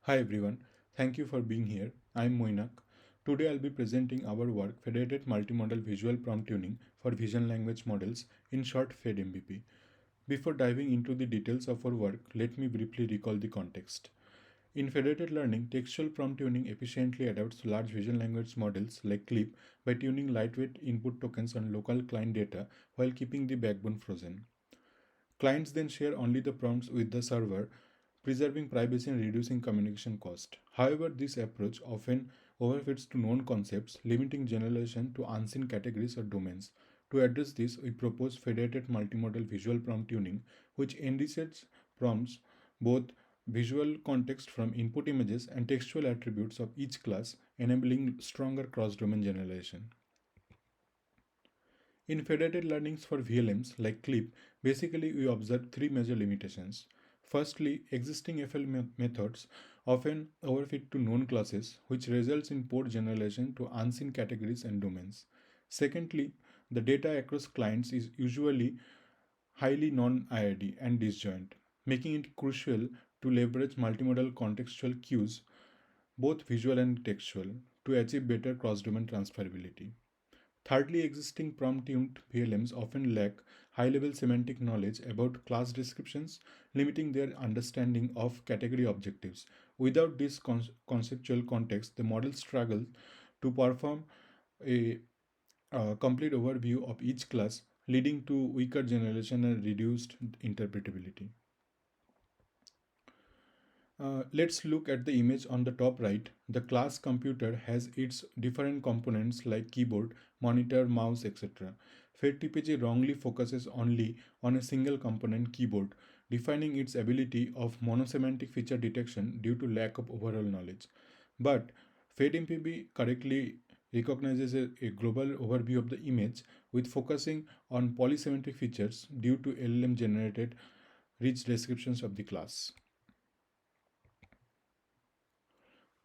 Hi everyone, thank you for being here. I'm Moinak. Today I'll be presenting our work Federated Multimodal Visual Prompt Tuning for Vision Language Models, in short FedMVP. Before diving into the details of our work, let me briefly recall the context. In federated learning, textual prompt tuning efficiently adapts to large vision language models like CLIP by tuning lightweight input tokens on local client data while keeping the backbone frozen. Clients then share only the prompts with the server, preserving privacy and reducing communication cost. However, this approach often overfits to known concepts, limiting generalization to unseen categories or domains. To address this, we propose federated multimodal visual prompt tuning, which enriches prompts both visual context from input images and textual attributes of each class, enabling stronger cross-domain generalization. In federated learnings for VLMs like CLIP, basically we observe three major limitations. Firstly, existing FL methods often overfit to known classes, which results in poor generalization to unseen categories and domains. Secondly, the data across clients is usually highly non-IID and disjoint, making it crucial to leverage multimodal contextual cues, both visual and textual, to achieve better cross-domain transferability. Thirdly, existing prompt-tuned VLMs often lack high-level semantic knowledge about class descriptions, limiting their understanding of category objectives. Without this conceptual context, the model struggles to perform a complete overview of each class, leading to weaker generalization and reduced interpretability. Let's look at the image on the top right. The class computer has its different components like keyboard, monitor, mouse, etc. FedTPG wrongly focuses only on a single component keyboard, defining its ability of monosemantic feature detection due to lack of overall knowledge. But FedMPB correctly recognizes a global overview of the image with focusing on polysemantic features due to LLM generated rich descriptions of the class.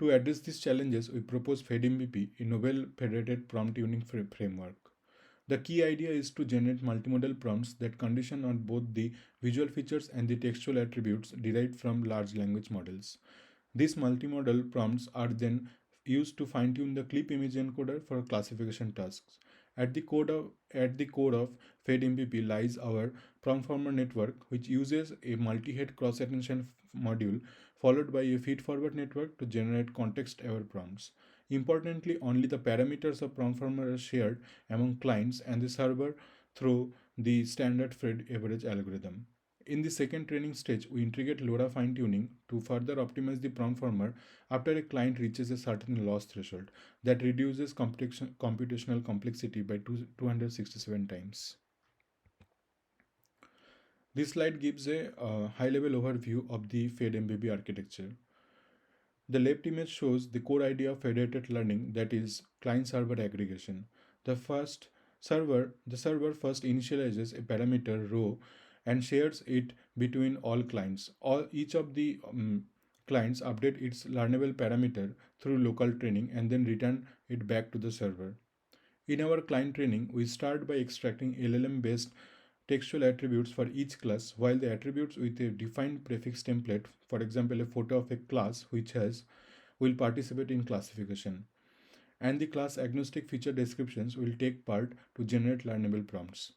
To address these challenges, we propose FedMVP, a novel federated prompt tuning framework. The key idea is to generate multimodal prompts that condition on both the visual features and the textual attributes derived from large language models. These multimodal prompts are then used to fine-tune the clip image encoder for classification tasks. At the core of FedMVP lies our PromptFormer network, which uses a multi-head cross-attention module followed by a feed-forward network to generate context-aware prompts. Importantly, only the parameters of PromptFormer are shared among clients and the server through the standard FedAvg algorithm. In the second training stage, we integrate LoRA fine-tuning to further optimize the PromptFormer after a client reaches a certain loss threshold that reduces computational complexity by 267 times. This slide gives a high-level overview of the FedMVP architecture. The left image shows the core idea of federated learning, that is client-server aggregation. The server first initializes a parameter row and shares it between all clients. Each of the clients update its learnable parameter through local training and then return it back to the server. In our client training, we start by extracting LLM-based textual attributes for each class, while the attributes with a defined prefix template, for example, a photo of a class will participate in classification, and the class agnostic feature descriptions will take part to generate learnable prompts.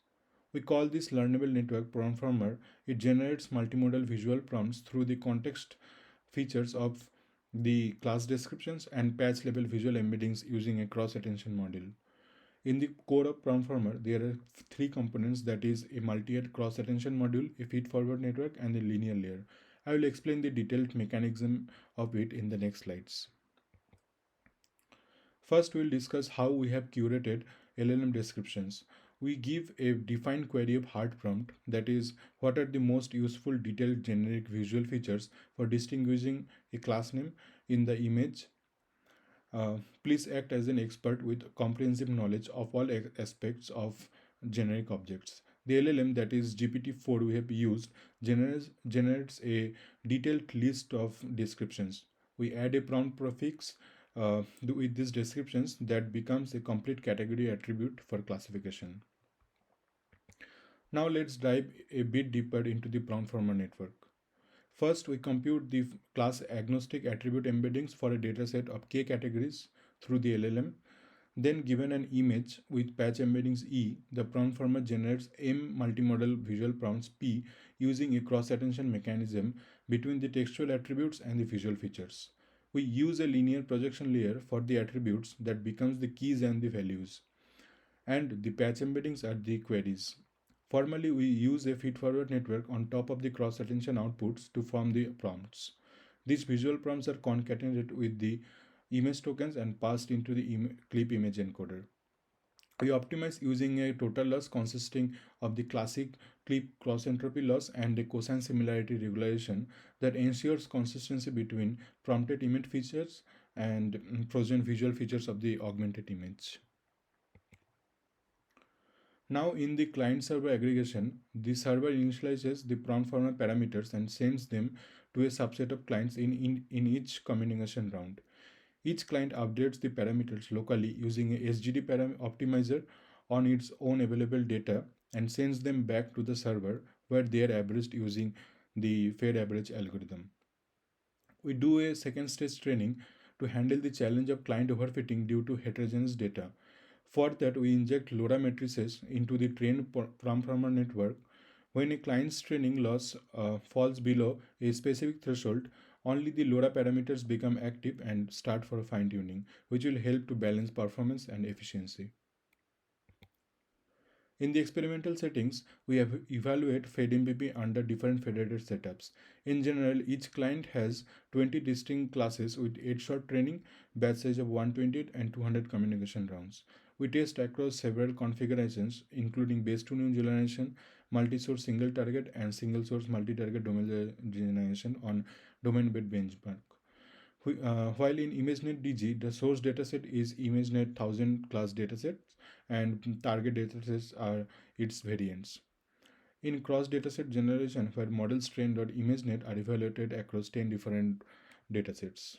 We call this learnable network PromptFormer. It generates multimodal visual prompts through the context features of the class descriptions and patch level visual embeddings using a cross attention module. In the core of PromptFormer, there are three components, that is a multi-head cross-attention module, a feed-forward network, and a linear layer. I will explain the detailed mechanism of it in the next slides. First, we'll discuss how we have curated LLM descriptions. We give a defined query of hard prompt, that is, what are the most useful detailed generic visual features for distinguishing a class name in the image. Please act as an expert with comprehensive knowledge of all aspects of generic objects. The LLM, that is GPT-4 we have used, generates a detailed list of descriptions. We add a prompt prefix with these descriptions that becomes a complete category attribute for classification. Now let's dive a bit deeper into the PromptFormer network. First, we compute the class-agnostic attribute embeddings for a dataset of k categories through the LLM. Then, given an image with patch embeddings E, the PromptFormer generates M multimodal visual prompts P using a cross-attention mechanism between the textual attributes and the visual features. We use a linear projection layer for the attributes that becomes the keys and the values, and the patch embeddings are the queries. Formally, we use a feed-forward network on top of the cross-attention outputs to form the prompts. These visual prompts are concatenated with the image tokens and passed into the clip image encoder. We optimize using a total loss consisting of the classic clip cross entropy loss and a cosine similarity regularization that ensures consistency between prompted image features and frozen visual features of the augmented image. Now in the client-server aggregation, the server initializes the PromptFormer parameters and sends them to a subset of clients in each communication round. Each client updates the parameters locally using a SGD optimizer on its own available data and sends them back to the server where they are averaged using the FedAvg algorithm. We do a second stage training to handle the challenge of client overfitting due to heterogeneous data. For that, we inject LoRA matrices into the trained PromptFormer network. When a client's training loss falls below a specific threshold, only the LoRA parameters become active and start for fine-tuning, which will help to balance performance and efficiency. In the experimental settings, we evaluate FedMVP under different federated setups. In general, each client has 20 distinct classes with 8 short training, batch size of 120 and 200 communication rounds. We test across several configurations, including base tuning generation, multi-source single target, and single source multi-target domain generation on domain-based benchmark. While in ImageNet DG, the source dataset is ImageNet 1000 class datasets and target datasets are its variants. In cross dataset generation, where models trained on ImageNet are evaluated across 10 different datasets.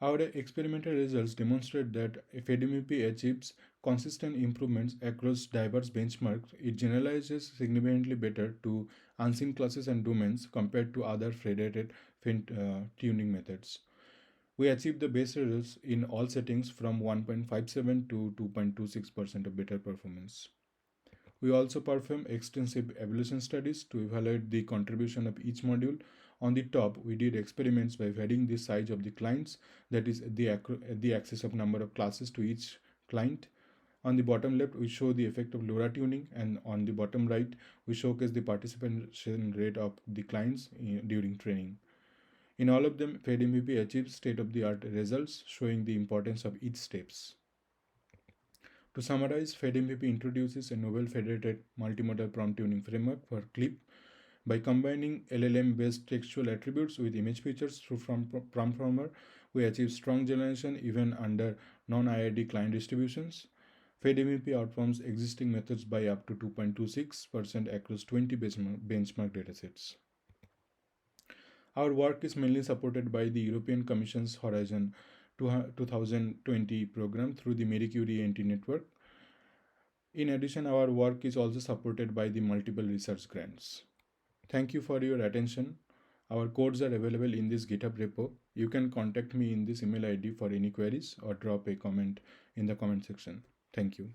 Our experimental results demonstrate that if FedMVP achieves consistent improvements across diverse benchmarks, it generalizes significantly better to unseen classes and domains compared to other federated tuning methods. We achieved the best results in all settings from 1.57 to 2.26% of better performance. We also perform extensive evaluation studies to evaluate the contribution of each module. On the top, we did experiments by varying the size of the clients, that is the axis of number of classes to each client. On the bottom left, we show the effect of LoRA tuning, and on the bottom right, we showcase the participation rate of the clients during training. In all of them, FedMVP achieves state-of-the-art results, showing the importance of each steps. To summarize, FedMVP introduces a novel federated multimodal prompt tuning framework for CLIP. By combining LLM-based textual attributes with image features through PromptFormer, we achieve strong generation even under non-IRD client distributions. FedMVP outperforms existing methods by up to 2.26% across 20 benchmark datasets. Our work is mainly supported by the European Commission's Horizon 2020 program through the Marie Curie NT network. In addition, our work is also supported by the multiple research grants. Thank you for your attention. Our codes are available in this GitHub repo. You can contact me in this email ID for any queries or drop a comment in the comment section. Thank you.